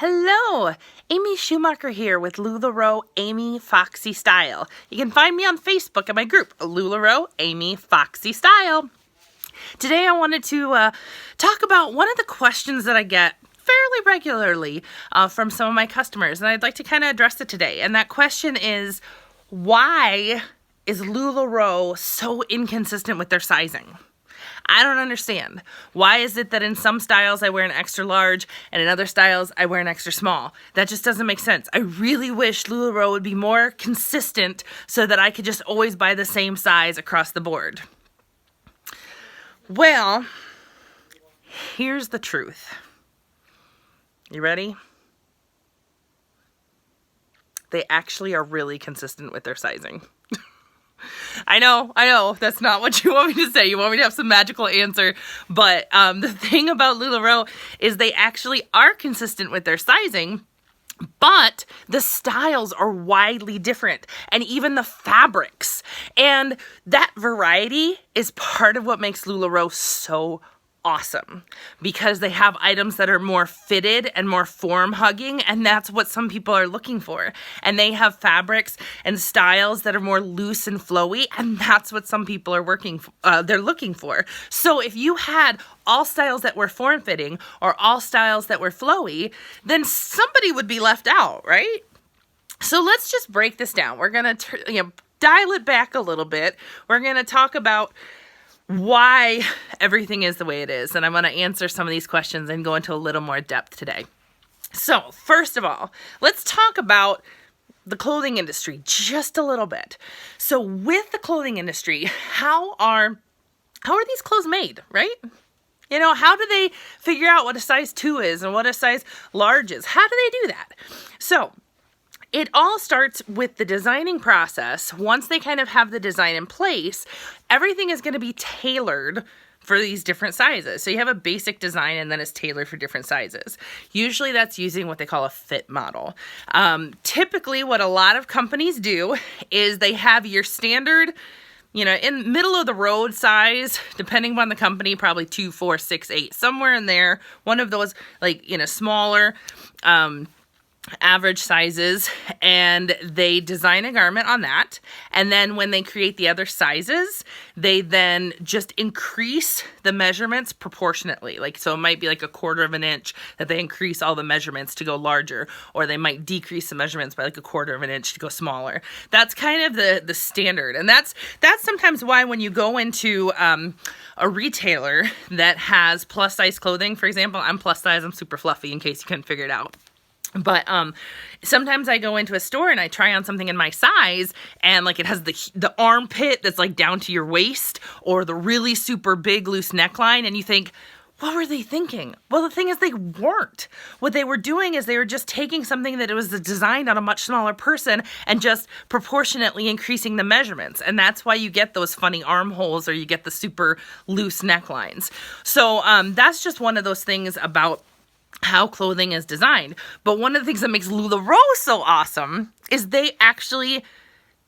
Hello, Amy Schumacher here with LuLaRoe Amy Foxy Style. You can find me on Facebook at my group, LuLaRoe Amy Foxy Style. Today I wanted to talk about one of the questions that I get fairly regularly from some of my customers, and I'd like to kind of address it today. And that question is, why is LuLaRoe so inconsistent with their sizing? I don't understand. Why is it that in some styles I wear an extra large and in other styles I wear an extra small? That just doesn't make sense. I really wish LuLaRoe would be more consistent so that I could just always buy the same size across the board. Well, here's the truth. You ready? They actually are really consistent with their sizing. I know, that's not what you want me to say. You want me to have some magical answer, but the thing about LuLaRoe is they actually are consistent with their sizing, but the styles are widely different, and even the fabrics. And that variety is part of what makes LuLaRoe so awesome, because they have items that are more fitted and more form hugging, and that's what some people are looking for. And they have fabrics and styles that are more loose and flowy, and that's what some people are they're looking for. So if you had all styles that were form fitting or all styles that were flowy, then somebody would be left out, right? So let's just break this down. We're gonna dial it back a little bit. We're gonna talk about why everything is the way it is. And I'm going to answer some of these questions and go into a little more depth today. So first of all, let's talk about the clothing industry just a little bit. So with the clothing industry, how are these clothes made, right? You know, how do they figure out what a size 2 is and what a size large is? How do they do that? So it all starts with the designing process. Once they kind of have the design in place, everything is going to be tailored for these different sizes. So you have a basic design and then it's tailored for different sizes. Usually that's using what they call a fit model. Typically what a lot of companies do is they have your standard, in middle of the road size, depending on the company, probably 2, 4, 6, 8, somewhere in there. One of those smaller, average sizes, and they design a garment on that. And then when they create the other sizes, they then just increase the measurements proportionately. So it might be like 1/4 of an inch that they increase all the measurements to go larger, or they might decrease the measurements by 1/4 of an inch to go smaller. That's kind of the standard. And that's sometimes why when you go into a retailer that has plus size clothing, for example, I'm plus size, I'm super fluffy in case you couldn't figure it out. But sometimes I go into a store and I try on something in my size, and it has the armpit that's down to your waist, or the really super big loose neckline, and you think, what were they thinking? Well, the thing is, they weren't. What they were doing is they were just taking something that was designed on a much smaller person and just proportionately increasing the measurements. And that's why you get those funny armholes, or you get the super loose necklines. So that's just one of those things about how clothing is designed. But one of the things that makes LuLaRoe so awesome is they actually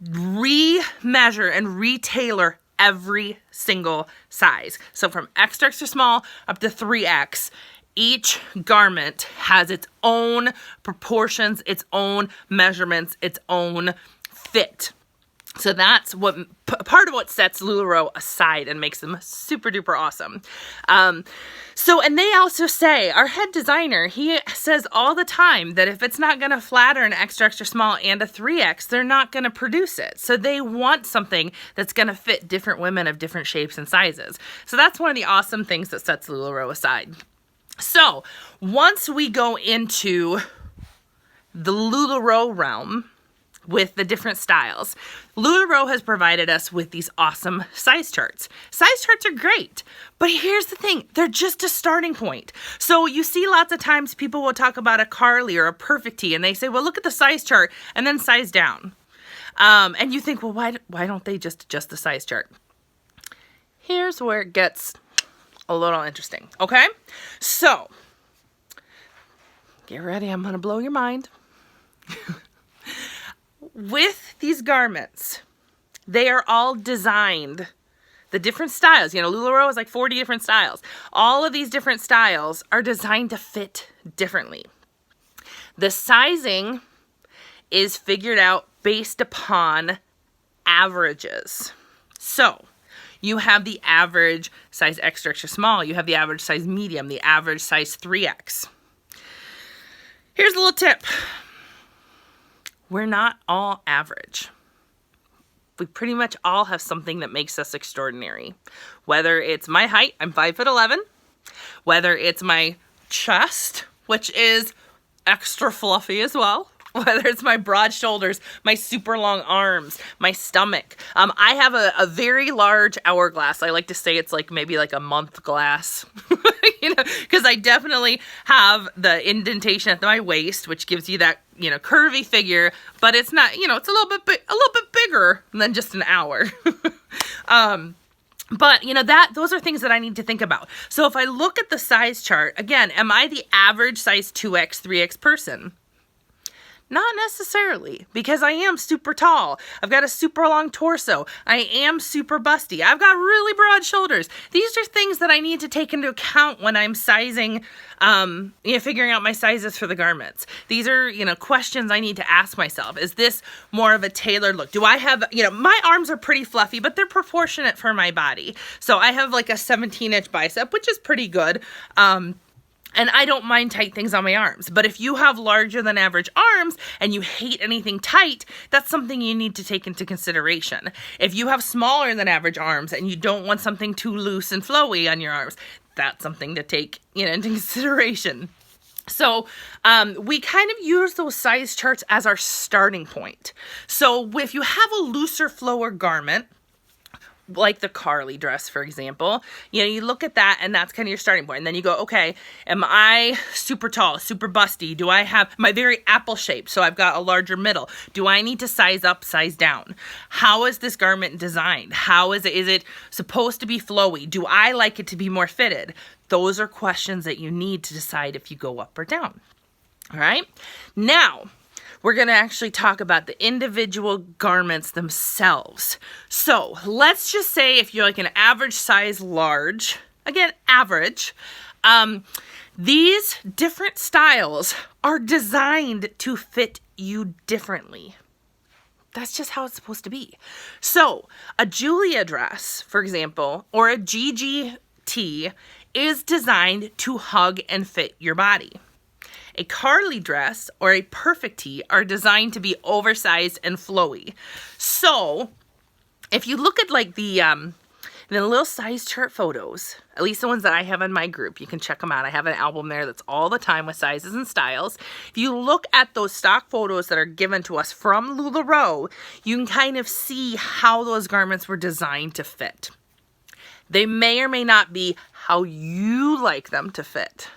remeasure and retailor every single size. So from extra, extra small up to 3X, each garment has its own proportions, its own measurements, its own fit. So that's what part of what sets LuLaRoe aside and makes them super duper awesome. And they also say, our head designer, he says all the time that if it's not going to flatter an extra, extra small and a 3X, they're not going to produce it. So they want something that's going to fit different women of different shapes and sizes. So that's one of the awesome things that sets LuLaRoe aside. So once we go into the LuLaRoe realm, with the different styles, LuLaRoe has provided us with these awesome size charts. Size charts are great, but here's the thing, they're just a starting point. So you see lots of times people will talk about a Carly or a Perfect Tee, and they say, well, look at the size chart and then size down. And you think, well, why don't they just adjust the size chart? Here's where it gets a little interesting, okay? So, get ready, I'm gonna blow your mind. With these garments, they are all designed, the different styles, LuLaRoe is 40 different styles. All of these different styles are designed to fit differently. The sizing is figured out based upon averages. So you have the average size extra, extra small. You have the average size medium, the average size 3X. Here's a little tip. We're not all average. We pretty much all have something that makes us extraordinary. Whether it's my height, I'm 5'11". Whether it's my chest, which is extra fluffy as well. Whether it's my broad shoulders, my super long arms, my stomach. I have a very large hourglass. I like to say it's like maybe like a month glass, because I definitely have the indentation at my waist, which gives you that, curvy figure, but it's not, it's a little bit bigger than just an hour. But, those are things that I need to think about. So if I look at the size chart, again, am I the average size 2X, 3X person? Not necessarily, because I am super tall. I've got a super long torso. I am super busty. I've got really broad shoulders. These are things that I need to take into account when I'm sizing, figuring out my sizes for the garments. These are, questions I need to ask myself. Is this more of a tailored look? Do I have, my arms are pretty fluffy, but they're proportionate for my body. So I have like a 17-inch bicep, which is pretty good. And I don't mind tight things on my arms. But if you have larger than average arms and you hate anything tight, that's something you need to take into consideration. If you have smaller than average arms and you don't want something too loose and flowy on your arms, that's something to take into consideration. So we kind of use those size charts as our starting point. So if you have a looser flower garment, like the Carly dress, for example, you look at that and that's kind of your starting point. And then you go, okay, am I super tall, super busty? Do I have my very apple shape? So I've got a larger middle. Do I need to size up, size down? How is this garment designed? How is it? Is it supposed to be flowy? Do I like it to be more fitted? Those are questions that you need to decide if you go up or down. All right. Now, we're going to actually talk about the individual garments themselves. So let's just say if you're like an average size large, again, average, these different styles are designed to fit you differently. That's just how it's supposed to be. So a Julia dress, for example, or a Gigi tee is designed to hug and fit your body. A Carly dress or a perfect tee are designed to be oversized and flowy. So if you look at like the little size chart photos, at least the ones that I have in my group, you can check them out. I have an album there that's all the time with sizes and styles. If you look at those stock photos that are given to us from LuLaRoe, you can kind of see how those garments were designed to fit. They may or may not be how you like them to fit.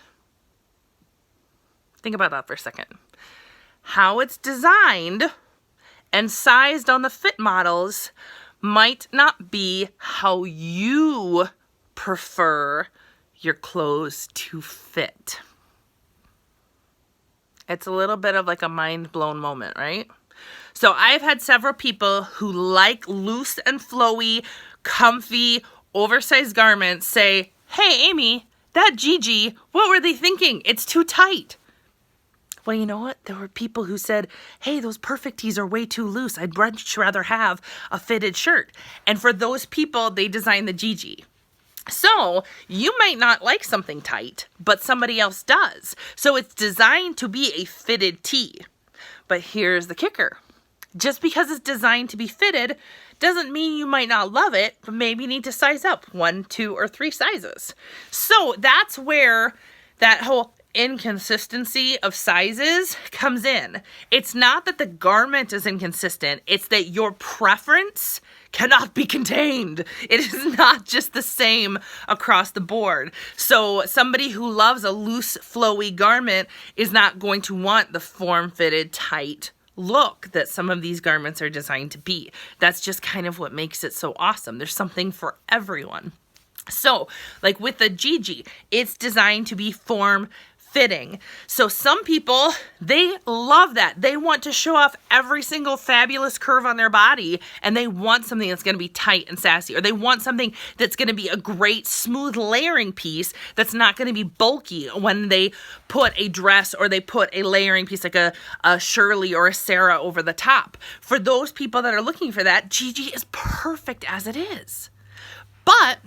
Think about that for a second. How it's designed and sized on the fit models might not be how you prefer your clothes to fit. It's a little bit of like a mind-blown moment, right? So I've had several people who like loose and flowy, comfy, oversized garments say, hey, Amy, that Gigi, what were they thinking? It's too tight. Well, you know what? There were people who said, hey, those perfect tees are way too loose. I'd much rather have a fitted shirt. And for those people, they designed the Gigi. So you might not like something tight, but somebody else does. So it's designed to be a fitted tee. But here's the kicker. Just because it's designed to be fitted doesn't mean you might not love it, but maybe you need to size up 1, 2, or 3 sizes. So that's where that whole inconsistency of sizes comes in. It's not that the garment is inconsistent, it's that your preference cannot be contained. It is not just the same across the board. So somebody who loves a loose, flowy garment is not going to want the form-fitted, tight look that some of these garments are designed to be. That's just kind of what makes it so awesome. There's something for everyone. So, like with the Gigi, it's designed to be form fitting. So some people, they love that. They want to show off every single fabulous curve on their body, and they want something that's going to be tight and sassy, or they want something that's going to be a great smooth layering piece that's not going to be bulky when they put a dress or they put a layering piece like a Shirley or a Sarah over the top. For those people that are looking for that, Gigi is perfect as it is. But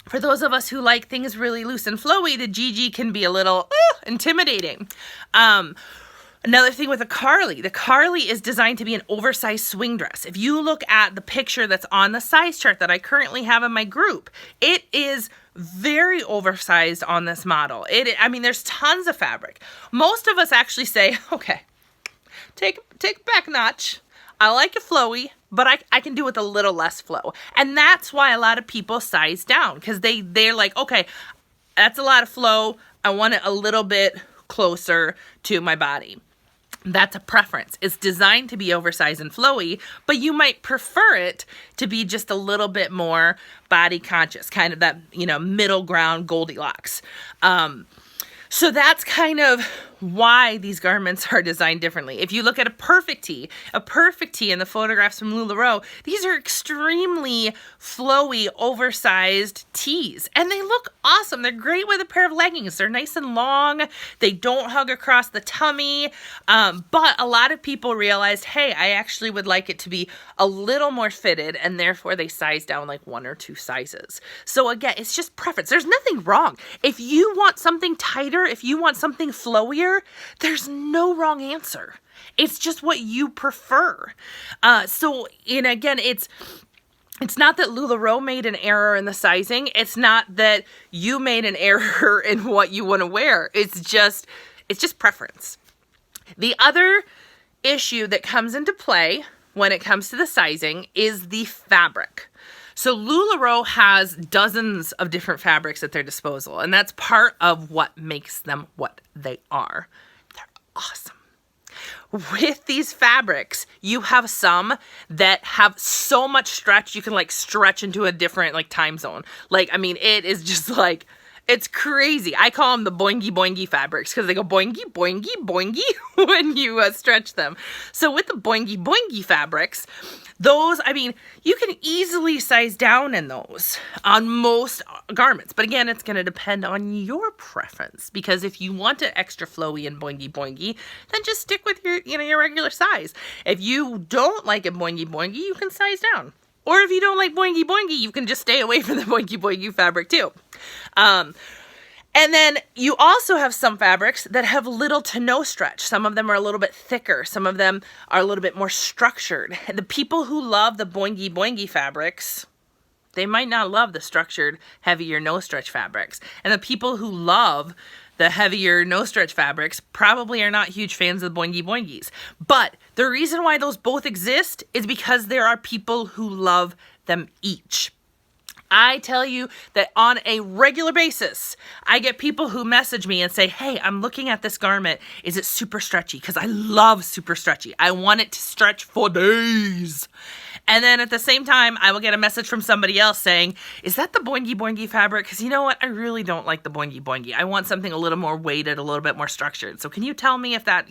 for those of us who like things really loose and flowy, the Gigi can be a little intimidating. Another thing with the Carly is designed to be an oversized swing dress. If you look at the picture that's on the size chart that I currently have in my group, it is very oversized on this model. There's tons of fabric. Most of us actually say, okay, take it back a notch. I like it flowy, but I can do with a little less flow. And that's why a lot of people size down, because they're like, okay, that's a lot of flow. I want it a little bit closer to my body. That's a preference. It's designed to be oversized and flowy, but you might prefer it to be just a little bit more body conscious, kind of that, middle ground Goldilocks. So that's kind of why these garments are designed differently. If you look at a perfect tee in the photographs from LuLaRoe, these are extremely flowy, oversized tees. And they look awesome. They're great with a pair of leggings. They're nice and long. They don't hug across the tummy. But a lot of people realized, hey, I actually would like it to be a little more fitted, and therefore they size down like 1 or 2 sizes. So again, it's just preference. There's nothing wrong. If you want something tighter, if you want something flowier, there's no wrong answer. It's just what you prefer. And again, it's not that LuLaRoe made an error in the sizing. It's not that you made an error in what you want to wear. It's just preference. The other issue that comes into play when it comes to the sizing is the fabric. So LuLaRoe has dozens of different fabrics at their disposal, and that's part of what makes them what they are. They're awesome. With these fabrics, you have some that have so much stretch, you can stretch into a different time zone. It is just it's crazy. I call them the boingy boingy fabrics because they go boingy boingy boingy when you stretch them. So with the boingy boingy fabrics, those, you can easily size down in those on most garments. But again, it's going to depend on your preference, because if you want it extra flowy and boingy boingy, then just stick with your regular size. If you don't like it boingy boingy, you can size down. Or if you don't like boingy boingy, you can just stay away from the boingy boingy fabric too. And then you also have some fabrics that have little to no stretch. Some of them are a little bit thicker. Some of them are a little bit more structured. The people who love the boingy boingy fabrics, they might not love the structured, heavier, no stretch fabrics. And the people who love the heavier, no stretch fabrics probably are not huge fans of the boingy boingies. But the reason why those both exist is because there are people who love them each. I tell you that on a regular basis, I get people who message me and say, hey, I'm looking at this garment. Is it super stretchy? Because I love super stretchy. I want it to stretch for days. And then at the same time, I will get a message from somebody else saying, is that the boingy boingy fabric? Because you know what? I really don't like the boingy boingy. I want something a little more weighted, a little bit more structured. So can you tell me if that,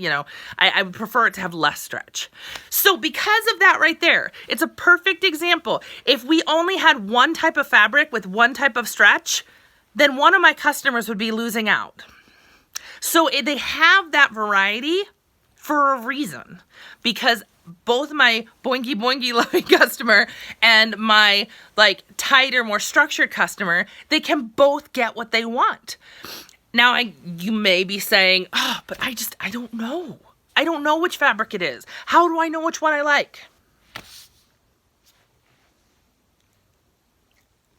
I would prefer it to have less stretch. So because of that right there, it's a perfect example. If we only had one type of fabric with one type of stretch, then one of my customers would be losing out. So they have that variety for a reason, because both my boingy boingy loving customer and my tighter, more structured customer, they can both get what they want. Now, you may be saying, oh, but I don't know. I don't know which fabric it is. How do I know which one I like?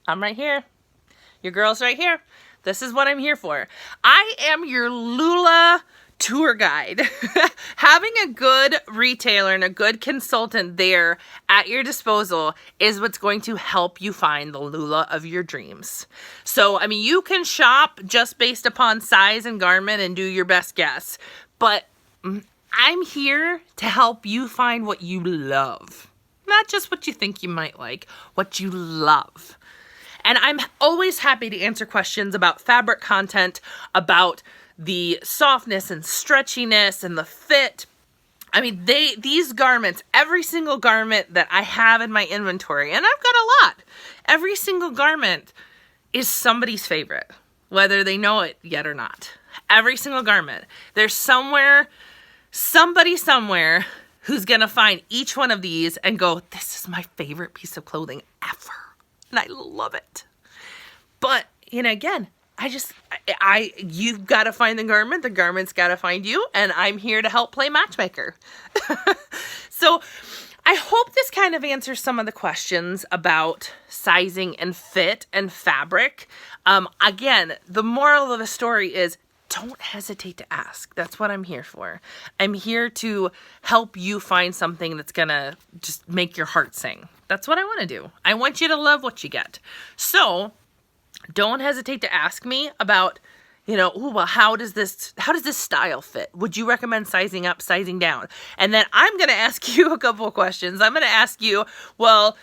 I'm right here. Your girl's right here. This is what I'm here for. I am your Lula tour guide. Having a good retailer and a good consultant there at your disposal is what's going to help you find the Lula of your dreams. So, you can shop just based upon size and garment and do your best guess, but I'm here to help you find what you love. Not just what you think you might like, what you love. And I'm always happy to answer questions about fabric content, about the softness and stretchiness and the fit. I mean, these garments, every single garment that I have in my inventory, and I've got a lot, every single garment is somebody's favorite, whether they know it yet or not. Every single garment. There's somebody somewhere who's going to find each one of these and go, this is my favorite piece of clothing ever. And I love it. But, again, you've got to find the garment's got to find you, and I'm here to help play matchmaker. So I hope this kind of answers some of the questions about sizing and fit and fabric. Again, the moral of the story is don't hesitate to ask. That's what I'm here for. I'm here to help you find something that's going to just make your heart sing. That's what I want to do. I want you to love what you get. So don't hesitate to ask me about, how does this style fit? Would you recommend sizing up, sizing down? And then I'm going to ask you a couple of questions. I'm going to ask you, what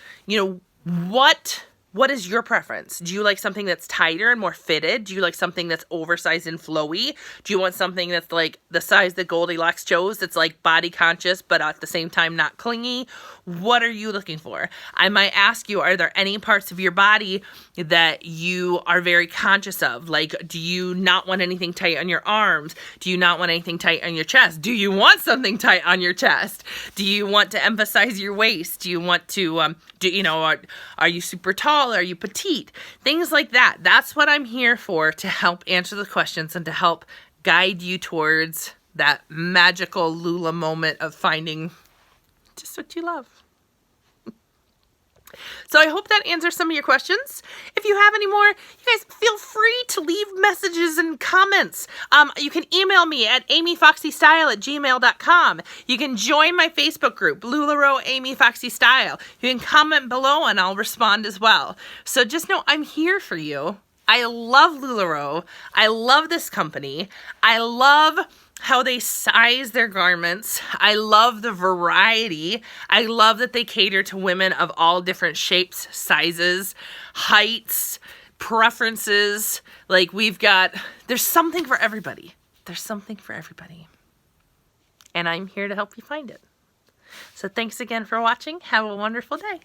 is your preference? Do you like something that's tighter and more fitted? Do you like something that's oversized and flowy? Do you want something that's like the size that Goldilocks chose, that's like body conscious, but at the same time not clingy? What are you looking for? I might ask you, are there any parts of your body that you are very conscious of? Like, do you not want anything tight on your arms? Do you not want anything tight on your chest? Do you want something tight on your chest? Do you want to emphasize your waist? Do you want to, are you super tall? Are you petite? Things like that. That's what I'm here for, to help answer the questions and to help guide you towards that magical Lula moment of finding just what you love. So I hope that answers some of your questions. If you have any more, you guys feel free to leave messages and comments. You can email me at amyfoxystyle@gmail.com. You can join my Facebook group, LuLaRoe Amy Foxy Style. You can comment below and I'll respond as well. So just know I'm here for you. I love LuLaRoe. I love this company. I love how they size their garments. I love the variety. I love that they cater to women of all different shapes, sizes, heights, preferences. Like, there's something for everybody. There's something for everybody. And I'm here to help you find it. So thanks again for watching. Have a wonderful day.